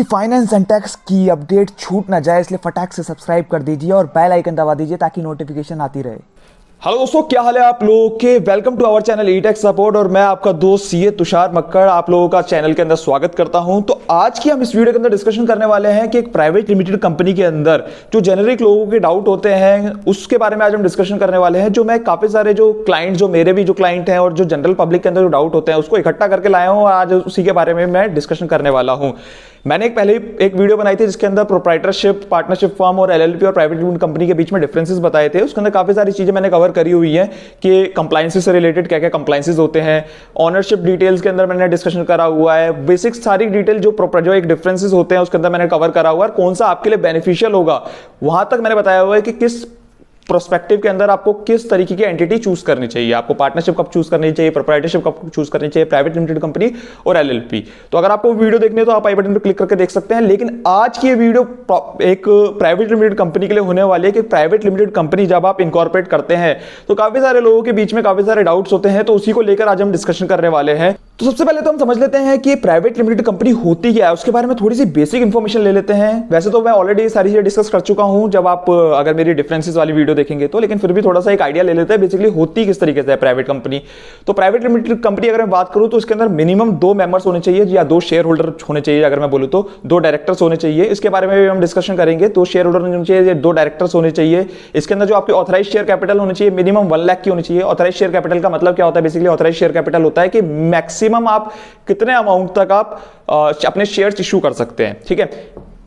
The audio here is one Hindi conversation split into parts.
प्रॉपर्टी फाइनेंस एंड टैक्स की अपडेट छूट ना जाए इसलिए फटाक से सब्सक्राइब कर दीजिए और बेल आइकन दबा दीजिए ताकि नोटिफिकेशन आती रहे। हेलो दोस्तों, क्या हाल है आप लोगों के। Welcome to our channel e tax support और मैं आपका दोस्त सीए तुषार मक्कड़ आप लोगों का चैनल के अंदर स्वागत करता हूं। तो आज की हम इस वीडियो के अंदर डिस्कशन करने वाले हैं कि एक प्राइवेट लिमिटेड कंपनी के अंदर जो जेनेरिक लोगों के डाउट होते हैं उसके बारे में आज हम डिस्कशन करने वाले हैं। जो मैं काफी सारे जो क्लाइंट, जो मेरे भी जो क्लाइंट हैं और जो जनरल पब्लिक के अंदर जो डाउट होते हैं उसको इकट्ठा करके लाया हूं। आज उसी के बारे में मैं डिस्कशन करने वाला हूं। मैंने पहले एक वीडियो बनाई थी जिसके अंदर प्रोप्राइटरशिप, पार्टनरशिप फर्म और एलएलपी और प्राइवेट लिमिटेड कंपनी के बीच में डिफरेंसेस बताए थे। उसके अंदर काफी सारी चीजें मैंने कवर करी हुई है कि कंप्लायंसेस से रिलेटेड क्या क्या कंप्लायंसेस होते हैं। ऑनरशिप डिटेल्स के अंदर मैंने डिस्कशन करा हुआ है। बेसिक सारी डिटेल जो एक डिफरेंसेस होते हैं उसके अंदर मैंने कवर करा हुआ है। कौन सा आपके लिए बेनिफिशियल होगा वहां तक मैंने बताया हुआ है कि किस प्रोस्पेक्टिव के अंदर आपको किस तरीके की एंटिटी चूज करनी चाहिए, आपको पार्टनरशिप कब चूज करनी चाहिए, प्रोप्राइटरशिप कब चूज करनी चाहिए, प्राइवेट लिमिटेड कंपनी और एलएलपी। तो अगर आपको वीडियो देखनी है तो आप आई बटन पर क्लिक करके देख सकते हैं। लेकिन आज की ये वीडियो एक प्राइवेट लिमिटेड कंपनी के लिए होने वाली है कि प्राइवेट लिमिटेड कंपनी जब आप इनकॉर्पोरेट करते हैं तो काफी सारे लोगों के बीच में काफी सारे डाउट्स होते हैं, तो उसी को लेकर आज हम डिस्कशन करने वाले हैं। तो सबसे पहले तो हम समझ लेते हैं कि प्राइवेट लिमिटेड कंपनी होती क्या है, उसके बारे में थोड़ी सी बेसिक इंफॉर्मेशन ले लेते हैं। वैसे तो मैं ऑलरेडी सारी चीजें डिस्कस कर चुका हूं जब आप अगर मेरी डिफरेंसेस वाली वीडियो देखेंगे तो, लेकिन फिर भी थोड़ा सा एक आइडिया ले लेते हैं बेसिकली होती किस तरीके से है प्राइवेट कंपनी। तो प्राइवेट लिमिटेड कंपनी अगर मैं बात करूं तो इसके अंदर मिनिमम 2 मेंबर्स होने चाहिए या 2 शेयर होल्डर होने चाहिए। अगर मैं बोलूं तो 2 डायरेक्टर्स होने चाहिए। इसके बारे में भी हम डिस्कशन करेंगे। 2 शेयर होल्डर होने चाहिए, 2 डायरेक्टर्स होने चाहिए। इसके अंदर जो आपकी ऑथराइज शेयर कैपिटल होनी चाहिए मिनिमम 1 लाख की होनी चाहिए। ऑथराइज शेयर कैपिटल का मतलब क्या होता है? बेसिकली ऑथराइज शेयर कैपिटल होता है कि मैक्सिमम आप कितने अमाउंट तक आप अपने शेयर्स इशू कर सकते हैं। ठीक है,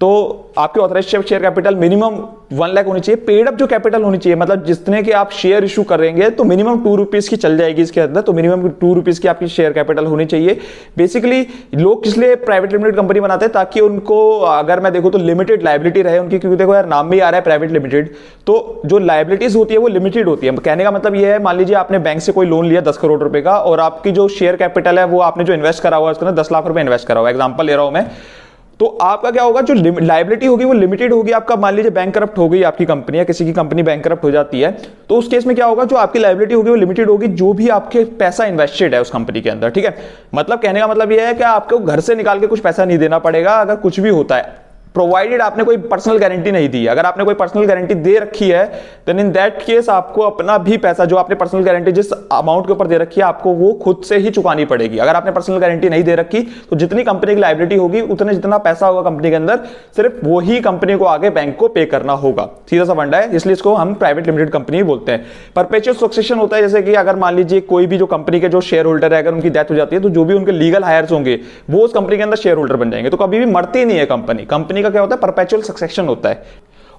तो आपके authorise share capital minimum 1 lakh होनी चाहिए। पेड अप जो कैपिटल होनी चाहिए, मतलब जितने के आप शेयर इशू करेंगे तो मिनिमम 2 रुपीज की चल जाएगी इसके अंदर। तो मिनिमम 2 रुपीज की आपकी शेयर कैपिटल होनी चाहिए। बेसिकली लोग किस लिए प्राइवेट लिमिटेड कंपनी बनाते हैं? ताकि उनको, अगर मैं देखूं तो लिमिटेड लायबिलिटी रहे उनकी, क्योंकि देखो यार नाम भी आ रहा है प्राइवेट लिमिटेड, तो जो लायबिलिटीज होती है वो लिमिटेड होती है। कहने का मतलब ये है, मान लीजिए आपने बैंक से कोई लोन लिया 10 करोड़ रुपए का और आपकी जो शेयर कैपिटल है वो आपने जो इन्वेस्ट करा हुआ है उसके अंदर 10 लाख रुपए इन्वेस्ट करा हुआ है, एग्जांपल ले रहा हूं मैं। तो आपका क्या होगा, जो लायबिलिटी होगी वो लिमिटेड होगी। आपका मान लीजिए बैंकरप्ट हो गई आपकी कंपनी या किसी की कंपनी बैंकरप्ट हो जाती है तो उस केस में क्या होगा, जो आपकी लायबिलिटी होगी वो लिमिटेड होगी, जो भी आपके पैसा इन्वेस्टेड है उस कंपनी के अंदर। ठीक है, मतलब कहने का मतलब यह है कि आपको घर से निकाल के कुछ पैसा नहीं देना पड़ेगा अगर कुछ भी होता है, प्रोवाइडेड आपने कोई पर्सनल गारंटी नहीं दी है। अगर आपने कोई पर्सनल गारंटी दे रखी है देन इन दैट केस आपको अपना भी पैसा, जो आपने पर्सनल गारंटी जिस अमाउंट के ऊपर दे रखी है आपको वो खुद से ही चुकानी पड़ेगी। अगर आपने पर्सनल गारंटी नहीं दे रखी तो जितनी कंपनी की लायबिलिटी होगी उतने जितना पैसा होगा कंपनी के अंदर सिर्फ वही कंपनी को आगे बैंक को पे करना होगा। सीधा सा फंडा है, इसलिए इसको हम प्राइवेट लिमिटेड कंपनी बोलते हैं। परपेचुअल सक्सेशन होता है, जैसे कि अगर मान लीजिए कोई भी जो कंपनी के जो शेयर होल्डर है अगर उनकी डेथ हो जाती है तो जो भी उनके लीगल हायर्स होंगे वो उस कंपनी के अंदर शेयर होल्डर बन जाएंगे। तो कभी भी मरती नहीं है कंपनी। कंपनी का क्या होता है, परपेचुअल सक्सेशन होता है।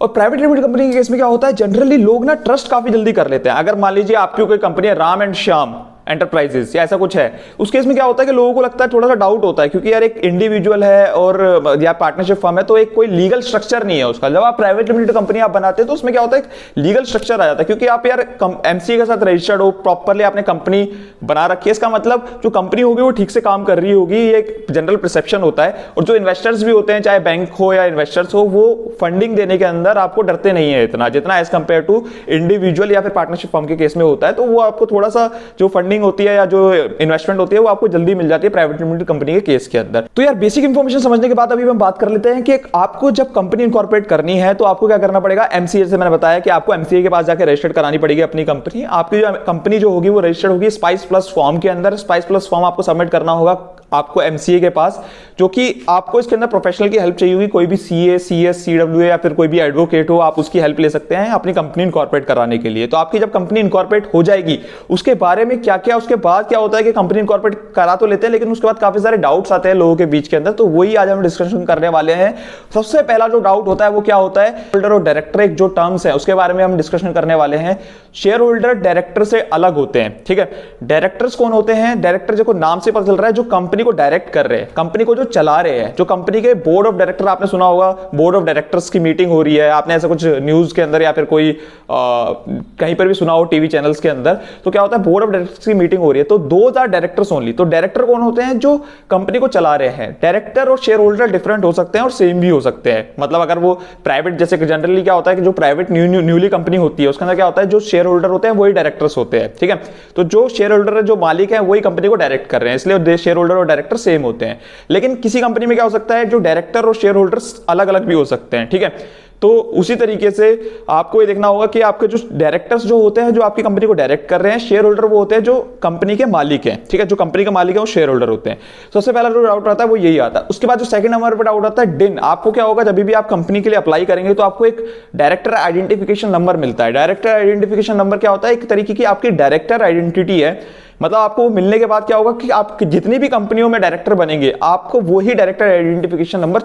और प्राइवेट लिमिटेड कंपनी के केस में क्या होता है, जनरली लोग ना ट्रस्ट काफी जल्दी कर लेते हैं। अगर मान लीजिए आपकी कोई कंपनी है राम एंड श्याम एंटरप्राइजेस या ऐसा कुछ है, उस केस में क्या होता है कि लोगों को लगता है, थोड़ा सा डाउट होता है, क्योंकि यार एक इंडिविजुअल है और या पार्टनरशिप फर्म है तो एक कोई लीगल स्ट्रक्चर नहीं है उसका। जब आप प्राइवेट लिमिटेड कंपनी आप बनाते हैं तो उसमें क्या होता है, एक लीगल स्ट्रक्चर आ जाता है, क्योंकि आप यार एमसीए के साथ रजिस्टर्ड हो, प्रॉपरली आपने कंपनी बना रखी है। इसका मतलब जो कंपनी होगी वो ठीक से काम कर रही होगी, ये एक जनरल परसेप्शन होता है। और जो इन्वेस्टर्स भी होते हैं, चाहे बैंक हो या इन्वेस्टर्स हो, वो फंडिंग देने के अंदर आपको डरते नहीं है इतना, जितना एज कंपेयर टू इंडिविजुअल या फिर पार्टनरशिप फर्म के केस में होता है। तो वो आपको थोड़ा सा जो फंडिंग होती है या जो इन्वेस्टमेंट होती है वो आपको जल्दी मिल जाती है प्राइवेट लिमिटेड कंपनी के केस के अंदर। तो यार बेसिक इंफॉर्मेशन समझने के बाद अभी हम बात कर लेते हैं कि आपको जब कंपनी इनकॉर्पोरेट करनी है तो आपको क्या करना पड़ेगा। एमसीए से मैंने बताया कि आपको एमसीए के पास जाकर रजिस्टर्ड करानी पड़ेगी अपनी कंपनी। आपकी जो कंपनी जो होगी वो रजिस्टर्ड होगी स्पाइस प्लस फॉर्म के अंदर। स्पाइस प्लस फॉर्म आपको सबमिट करना होगा आपको एमसीए के पास, जो कि आपको इसके अंदर प्रोफेशनल की हेल्प चाहिए होगी। कोई भी सीए, सीएस, सीडब्ल्यूए या फिर कोई भी एडवोकेट हो, आप उसकी हेल्प ले सकते हैं अपनी कंपनी इनकॉर्पोरेट कराने के लिए। तो आपकी जब कंपनी इनकॉर्पोरेट हो जाएगी उसके बारे में क्या क्या, उसके बाद क्या होता है कि कंपनी इनकॉर्पोरेट करा तो लेते हैं लेकिन उसके बाद काफी सारे डाउट्स आते हैं लोगों के बीच के अंदर, तो वही आज हम डिस्कशन करने वाले हैं। सबसे पहला जो डाउट होता है वो क्या होता है, होल्डर और डायरेक्टर एक जो टर्म्स है उसके बारे में हम डिस्कशन करने वाले हैं। शेयर होल्डर डायरेक्टर से अलग होते हैं। ठीक है, डायरेक्टर्स कौन होते हैं? डायरेक्टर जो नाम से पता चल रहा है जो कंपनी को डायरेक्ट कर रहे हैं, कंपनी को जो चला रहे हैं, जो कंपनी के बोर्ड ऑफ डायरेक्टर, आपने सुना होगा बोर्ड ऑफ डायरेक्टर्स की मीटिंग हो रही है, आपने ऐसा कुछ न्यूज के अंदर या फिर कोई कहीं पर भी सुना हो टीवी चैनल्स के अंदर, तो क्या होता है बोर्ड ऑफ डायरेक्टर्स की मीटिंग हो रही है तो 2 आर डायरेक्टर्स ओनली। तो डायरेक्टर कौन होते हैं, जो कंपनी को चला रहे हैं। डायरेक्टर और शेयर होल्डर डिफरेंट हो सकते हैं और सेम भी हो सकते हैं। मतलब अगर वो प्राइवेट, जैसे जनरली क्या होता है कि जो प्राइवेट न्यूली कंपनी होती है उसके अंदर क्या होता है, जो शेयर शेयर होल्डर होते हैं वही डायरेक्टर्स होते हैं, ठीक है। तो जो शेयर होल्डर है, जो मालिक है, वही कंपनी को डायरेक्ट कर रहे हैं, इसलिए शेयर होल्डर और डायरेक्टर सेम होते हैं। लेकिन किसी कंपनी में क्या हो सकता है, जो डायरेक्टर और शेयर होल्डर्स अलग अलग भी हो सकते हैं, ठीक है। तो उसी तरीके से आपको ये देखना होगा कि आपके जो डायरेक्टर्स जो होते हैं, जो आपकी कंपनी को डायरेक्ट कर रहे हैं, शेयर होल्डर वो होते हैं जो कंपनी के मालिक हैं, ठीक है। जो कंपनी के मालिक है वो शेयर होल्डर होते हैं। सबसे पहला जो डाउट आता है वो यही आता है। उसके बाद जो सेकंड नंबर पर डाउट आता है डिन। आपको क्या होगा, जब भी आप कंपनी के लिए अप्लाई करेंगे तो आपको एक डायरेक्टर आइडेंटिफिकेशन नंबर मिलता है। डायरेक्टर आइडेंटिफिकेशन नंबर क्या होता है, एक तरीके की आपकी डायरेक्टर आइडेंटिटी है। मतलब आपको मिलने के बाद क्या होगा कि आप जितनी भी कंपनियों में डायरेक्टर बनेंगे, आपको वही डायरेक्टर आइडेंटिफिकेशन नंबर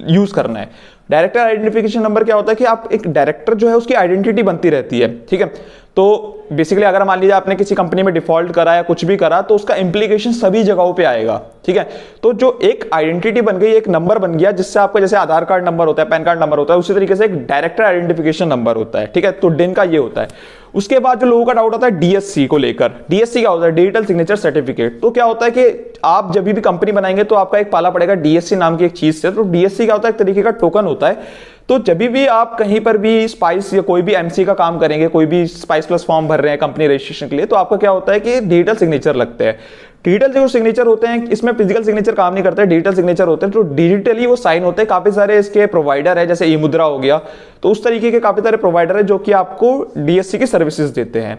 यूज करना है। डायरेक्टर आइडेंटिफिकेशन नंबर क्या होता है कि आप एक डायरेक्टर जो है उसकी आइडेंटिटी बनती रहती है, ठीक है। तो बेसिकली अगर मान लीजिए आपने किसी कंपनी में डिफॉल्ट करा या कुछ भी करा, तो उसका इंप्लीकेशन सभी जगहों पे आएगा, ठीक है। तो जो एक आइडेंटिटी बन गई, एक नंबर बन गया, जिससे आपका जैसे आधार कार्ड नंबर होता है, पैन कार्ड नंबर होता है, उसी तरीके से एक डायरेक्टर आइडेंटिफिकेशन नंबर होता है, ठीक है। तो डिन का ये होता है। उसके बाद जो लोगों का डाउट आता है डीएससी को लेकर। डीएससी क्या होता है, डिजिटल सिग्नेचर सर्टिफिकेट। तो क्या होता है कि आप जब भी कंपनी बनाएंगे तो आपका एक पाला पड़ेगा डीएससी नाम की एक चीज से। तो डीएससी क्या होता है, एक तरीके का टोकन होता है। तो जब भी आप कहीं पर भी स्पाइस या कोई भी एमसी का काम करेंगे, कोई भी स्पाइस प्लस फॉर्म भर रहे हैं कंपनी रजिस्ट्रेशन के लिए, तो आपका क्या होता है कि डिजिटल सिग्नेचर लगते हैं। डिजिटल जो सिग्नेचर होते हैं, इसमें फिजिकल सिग्नेचर काम नहीं करते, डिजिटल सिग्नेचर होते हैं। तो डिजिटली वो साइन होते हैं। काफी सारे इसके प्रोवाइडर है, जैसे ई मुद्रा हो गया, तो उस तरीके के काफी सारे प्रोवाइडर है जो कि आपको डीएससी की सर्विसेज देते हैं।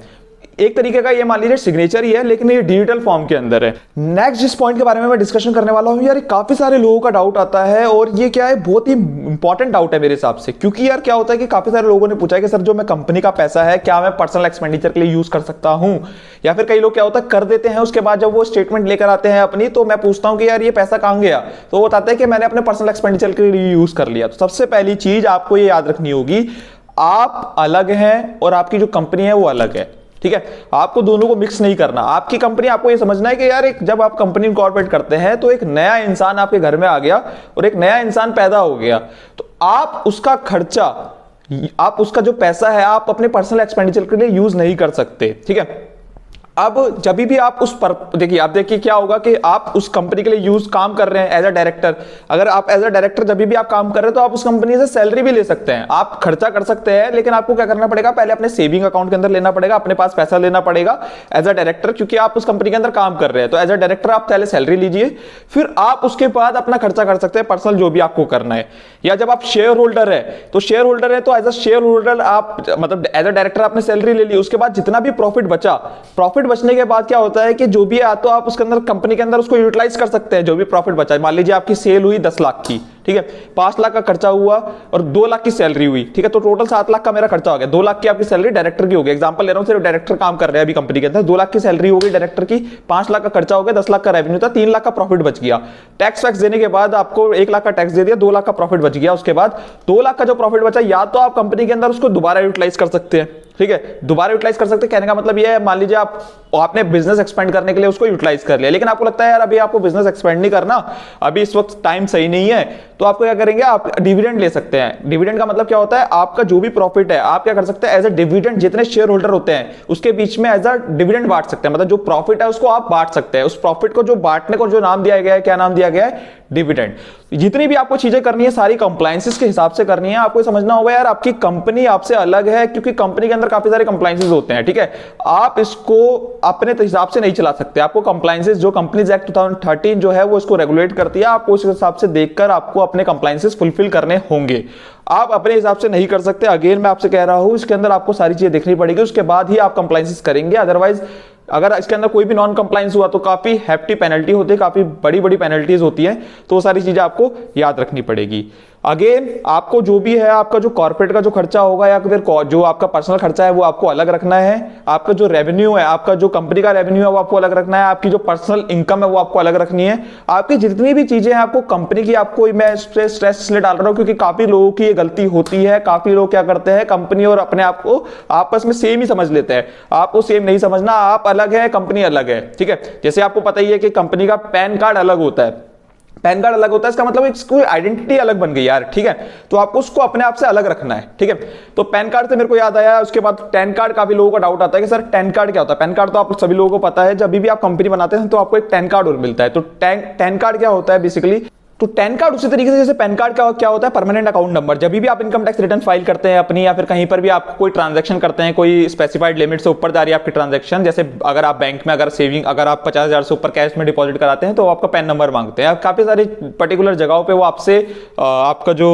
एक तरीके का ये मान लीजिए सिग्नेचर ही है, लेकिन ये डिजिटल फॉर्म के अंदर है। नेक्स्ट जिस पॉइंट के बारे में मैं डिस्कशन करने वाला हूं यार, काफी सारे लोगों का डाउट आता है, और ये क्या है, बहुत ही इंपॉर्टेंट डाउट है मेरे हिसाब से। क्योंकि यार क्या होता है कि काफी सारे लोगों ने पूछा है कि सर जो मैं कंपनी का पैसा है, क्या मैं पर्सनल एक्सपेंडिचर के लिए यूज कर सकता हूं, या फिर कई लोग क्या होता है कर देते हैं, उसके बाद जब वो स्टेटमेंट लेकर आते हैं अपनी, तो मैं पूछता हूं कि यार ये पैसा कहां गया, तो वो बताते हैं कि मैंने अपने पर्सनल एक्सपेंडिचर के लिए यूज कर लिया। तो सबसे पहली चीज आपको ये याद रखनी होगी, आप अलग हैं और आपकी जो कंपनी है वो अलग है, ठीक है। आपको दोनों को मिक्स नहीं करना। आपकी कंपनी, आपको ये समझना है कि यार एक जब आप कंपनी इनकॉर्पोरेट करते हैं तो एक नया इंसान आपके घर में आ गया और एक नया इंसान पैदा हो गया, तो आप उसका खर्चा, आप उसका जो पैसा है, आप अपने पर्सनल एक्सपेंडिचर के लिए यूज नहीं कर सकते, ठीक है। अब जब भी आप उस पर देखिए, आप देखिए क्या होगा कि आप उस कंपनी के लिए यूज काम कर रहे हैं एज अ डायरेक्टर। अगर आप एज अ डायरेक्टर जब भी आप काम कर रहे हैं तो आप उस कंपनी से सैलरी भी ले सकते हैं, आप खर्चा कर सकते हैं, लेकिन आपको क्या करना पड़ेगा, पहले अपने सेविंग अकाउंट के अंदर लेना पड़ेगा, अपने पास पैसा लेना पड़ेगा एज अ डायरेक्टर, क्योंकि आप उस कंपनी के अंदर काम कर रहे हैं। तो एज अ डायरेक्टर आप पहले सैलरी लीजिए, फिर आप उसके बाद अपना खर्चा कर सकते हैं पर्सनल जो भी आपको करना है। या जब आप शेयर होल्डर है, तो शेयर होल्डर है तो एज अ शेयर होल्डर आप मतलब एज अ डायरेक्टर आपने सैलरी ले ली, उसके बाद जितना भी प्रॉफिट बचा, प्रॉफिट बचने के बाद क्या होता है कि जो भी है तो आप उसके अंदर कंपनी के अंदर उसको यूटिलाइज कर सकते हैं। जो भी प्रॉफिट बचा, मान लीजिए आपकी सेल हुई 10 लाख की, ठीक है, 5 लाख का खर्चा हुआ और 2 लाख की सैलरी हुई, ठीक है, तो टोटल 7 लाख का मेरा खर्चा हो गया। 2 लाख की आपकी सैलरी डायरेक्टर की हो गई, एग्जांपल ले रहा हूं, सिर्फ डायरेक्टर काम कर रहे हैं अभी कंपनी के अंदर। 2 लाख की सैलरी हो गई डायरेक्टर की, 5 लाख का खर्चा हो गया, 10 लाख का रेवेन्यू था, 3 लाख का प्रॉफिट बच गया। टैक्स वैक्स देने के बाद आपको 1 लाख का टैक्स दे दिया, 2 लाख का प्रॉफिट बच गया। उसके बाद 2 लाख का जो प्रॉफिट बचा, या तो आप कंपनी के अंदर उसको दोबारा यूटिलाइज कर सकते हैं, ठीक है, दोबारा यूटिलाइज कर सकते हैं। कहने का मतलब ये है, मान लीजिए आपने बिजनेस एक्सपेंड करने के लिए उसको यूटिलाइज कर लिया, लेकिन आपको लगता है यार अभी आपको बिजनेस एक्सपेंड नहीं करना, अभी इस वक्त टाइम सही नहीं है, तो आपको क्या करेंगे, आप डिविडेंड ले सकते हैं। डिविडेंड का मतलब क्या होता है, आपका जो भी प्रॉफिट है आप क्या कर सकते हैं, एज अ डिविडेंड जितने शेयर होल्डर होते हैं उसके बीच में एज अ डिविडेंड बांट सकते हैं। मतलब जो प्रॉफिट है उसको आप बांट सकते हैं। उस प्रॉफिट को जो बांटने को जो नाम दिया गया है, क्या नाम दिया गया है, डिविडेंड। जितनी भी आपको चीजें करनी है सारी कंप्लायंसेस के हिसाब से करनी है। आपको समझना होगा यार आपकी कंपनी आपसे अलग है, क्योंकि कंपनी के अंदर काफी सारे कंप्लायंसेस होते हैं, ठीक है। आप इसको अपने हिसाब से नहीं चला सकते। आपको कंप्लायंसेस जो कंपनीज एक्ट 2013 जो है वो इसको रेगुलेट करती है, आपको उस हिसाब से देखकर आपको अपने कंप्लायंसेस फुलफिल करने होंगे। आप अपने हिसाब से नहीं कर सकते। अगेन मैं आपसे कह रहा हूं, इसके अंदर आपको सारी चीजें देखनी पड़ेगी, उसके बाद ही आप कंप्लायंसेस करेंगे। अदरवाइज अगर इसके अंदर कोई भी नॉन कंप्लायंस हुआ तो काफी हैफ्टी पेनल्टी होती है, काफी बड़ी बड़ी पेनल्टीज होती हैं, तो वो सारी चीजें आपको याद रखनी पड़ेगी। अगेन आपको जो भी है, आपका जो कॉर्पोरेट का जो खर्चा होगा या फिर जो आपका पर्सनल खर्चा है वो आपको अलग रखना है। आपका जो रेवेन्यू है, आपका जो कंपनी का रेवेन्यू है वो आपको अलग रखना है। आपकी जो पर्सनल इनकम है वो आपको अलग रखनी है। आपकी जितनी भी चीजें हैं आपको कंपनी की, आपको मैं स्ट्रेस इसलिए डाल रहा हूं क्योंकि काफी लोगों की ये गलती होती है। काफी लोग क्या करते हैं, कंपनी और अपने आप को आपस में सेम ही समझ लेते हैं। आपको सेम नहीं समझना, आप अलग है, कंपनी अलग है, ठीक है। जैसे आपको पता ही है कि कंपनी का पैन कार्ड अलग होता है, पैन कार्ड अलग होता है, इसका मतलब इसको आइडेंटिटी अलग बन गई यार, ठीक है। तो आपको उसको अपने आप से अलग रखना है, ठीक है। तो पैन कार्ड से मेरे को याद आया, उसके बाद पैन कार्ड, काफी लोगों का डाउट आता है कि सर पैन कार्ड क्या होता है। पैन कार्ड तो आप सभी लोगों को पता है, जब भी आप कंपनी बनाते हैं तो आपको एक पैन कार्ड और मिलता है। तो पैन कार्ड क्या होता है बेसिकली, तो 10 कार्ड उसी तरीके से जैसे पैन कार्ड का क्या होता है परमानेंट अकाउंट नंबर। जब भी आप इनकम टैक्स रिटर्न फाइल करते हैं अपनी, या फिर कहीं पर भी आप कोई ट्रांजैक्शन करते हैं, कोई स्पेसिफाइड लिमिट से ऊपर जा रही है आपकी ट्रांजैक्शन, जैसे अगर आप बैंक में अगर आप 50,000 से ऊपर कैश में डिपॉजिट कराते हैं तो आपका पैन नंबर मांगते हैं। काफी सारी पर्टिकुलर जगहों पे वो आपसे आपका जो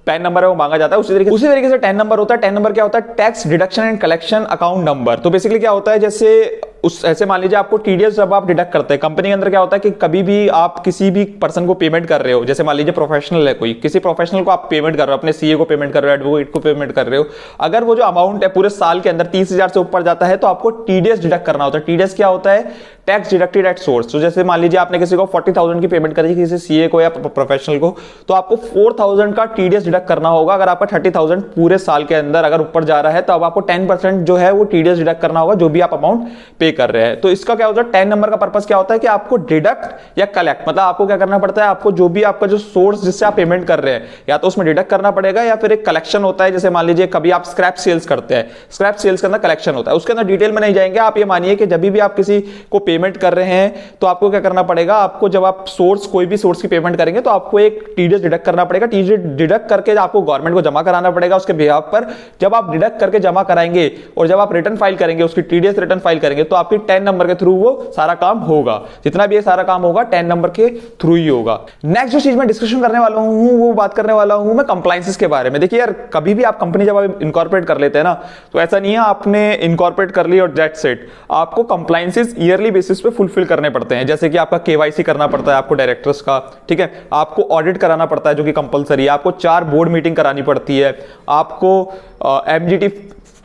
पैन नंबर है वो मांगा जाता है। उसी तरीके से 10 नंबर होता है। 10 नंबर क्या होता है? Tax deduction and collection account number. तो बेसिकली क्या होता है, जैसे ऐसे मान लीजिए आपको टीडीएस जब आप डिडक्ट करते हैं कंपनी के अंदर, क्या होता है कि कभी भी आप किसी भी पर्सन को पेमेंट कर रहे हो, जैसे मान लीजिए प्रोफेशनल है कोई, किसी प्रोफेशनल को आप पेमेंट कर रहे हो, अपने सीए को पेमेंट कर रहे हो, एडवोकेट को पेमेंट कर रहे हो, अगर वो जो अमाउंट है पूरे साल के अंदर 30,000 से ऊपर जाता है तो आपको टीडीएस डिडक्ट करना होता है। टीडीएस क्या होता है? Tax deducted at source. तो जैसे मान लीजिए आपने किसी को 40,000 की पेमेंट करी, किसी सीए को या प्रोफेशनल को, तो आपको 4,000 का टीडीएस डिडक्ट करना होगा। अगर आपका 30,000 पूरे साल के अंदर अगर ऊपर जा रहा है तो अब आपको 10% जो है वो टीडीएस डिडक्ट करना होगा, जो भी आप अमाउंट पे कर रहे हैं। तो इसका क्या होता है, 10 नंबर का पर्पस क्या होता है कि आपको डिडक्ट या कलेक्ट, मतलब आपको क्या करना पड़ता है, आपको जो भी आपका जो सोर्स जिससे आप पेमेंट कर रहे हैं या तो उसमें डिडक्ट करना पड़ेगा, या फिर एक कलेक्शन होता है। जैसे मान लीजिए कभी आप स्क्रैप सेल्स करते हैं, स्क्रैप सेल्स के अंदर कलेक्शन होता है, उसके अंदर डिटेल में नहीं जाएंगे। आप ये मानिए कि जब भी आप किसी को पेमेंट कर रहे हैं तो आपको क्या करना पड़ेगा, आपको जब आप कोई भी सोर्स की पेमेंट करेंगे तो आपको एक टीडीएस डिडक्ट करना पड़ेगा। टीडीएस डिडक्ट करके आपको गवर्नमेंट को जमा कराना पड़ेगा उसके बिहाफ पर। जब आप डिडक्ट करके जमा कराएंगे और जब आप रिटर्न फाइल करेंगे, उसकी टीडीएस रिटर्न फाइल करेंगे, तो आपकी 10 नंबर के थ्रू वो सारा काम होगा। जितना भी ये सारा काम होगा 10 नंबर के थ्रू ही होगा। नेक्स्ट जो चीज मैं डिस्कशन करने वाला हूं वो बात करने वाला हूं मैं कंप्लायंसेस के बारे में। देखिए यार, कभी भी आप कंपनी जब आप इनकॉर्पोरेट कर लेते हैं ना, तो ऐसा नहीं है आपने इनकॉर्पोरेट कर ली और दैट्स इट। आपको कंप्लायंसेस ईयरली बेसिस पे फुलफिल करने पड़ते हैं। जैसे कि आपका केवाईसी करना पड़ता है आपको डायरेक्टर्स का, ठीक है, आपको ऑडिट कराना पड़ता है जो कि कंपलसरी है, आपको 4 बोर्ड मीटिंग करानी पड़ती है, आपको MGT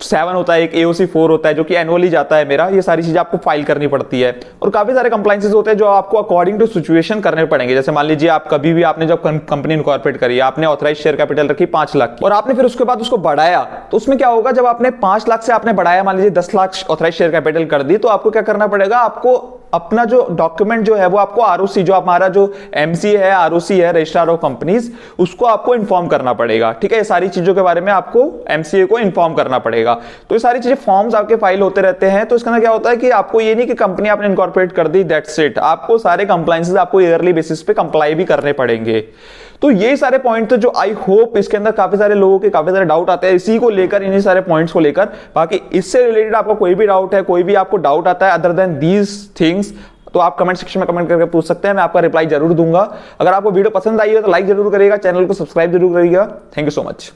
7 होता है, एक AOC 4 होता है जो कि एनुअली जाता है मेरा, ये सारी चीजें आपको फाइल करनी पड़ती है। और काफी सारे कंप्लायंसेस होते हैं जो आपको अकॉर्डिंग टू सिचुएशन करने पड़ेंगे। जैसे मान लीजिए आप कभी भी आपने जब कंपनी इनकॉर्पोरेट करी, आपने ऑथराइज शेयर कैपिटल रखी 5 लाख और आपने फिर उसके बाद उसको बढ़ाया, तो उसमें क्या होगा, जब आपने 5 लाख से आपने बढ़ाया, मान लीजिए 10 लाख ऑथराइज शेयर कैपिटल कर दी, तो आपको क्या करना पड़ेगा, आपको अपना जो डॉक्यूमेंट जो है वो आपको आरओसी, जो हमारा जो एमसी है, आरओसी है, रजिस्ट्रार ऑफ कंपनीज, उसको आपको इन्फॉर्म करना पड़ेगा। ठीक है, ये सारी चीजों के बारे में आपको एमसीए को इन्फॉर्म करना पड़ेगा। तो ये सारी चीजें फॉर्म्स आपके फाइल होते रहते हैं। तो इसका क्या होता है कि आपको ये नहीं कि कंपनी आपने इनकॉर्पोरेट कर दी दैट्स इट, आपको सारे कंप्लायंसेस आपको ईयरली बेसिस पे कंप्लाई भी करने पड़ेंगे। तो ये सारे पॉइंट तो जो आई होप इसके अंदर काफी सारे लोगों के काफी सारे डाउट आते हैं इसी को लेकर, इन्हीं सारे पॉइंट्स को लेकर। बाकी इससे रिलेटेड आपको कोई भी डाउट है, कोई भी आपको डाउट आता है अदर देन दीज थिंग्स, तो आप कमेंट सेक्शन में कमेंट करके पूछ सकते हैं, मैं आपका रिप्लाई जरूर दूंगा। अगर आपको वीडियो पसंद आई हो तो लाइक जरूर करिएगा, चैनल को सब्सक्राइब जरूर करिएगा। Thank you so much.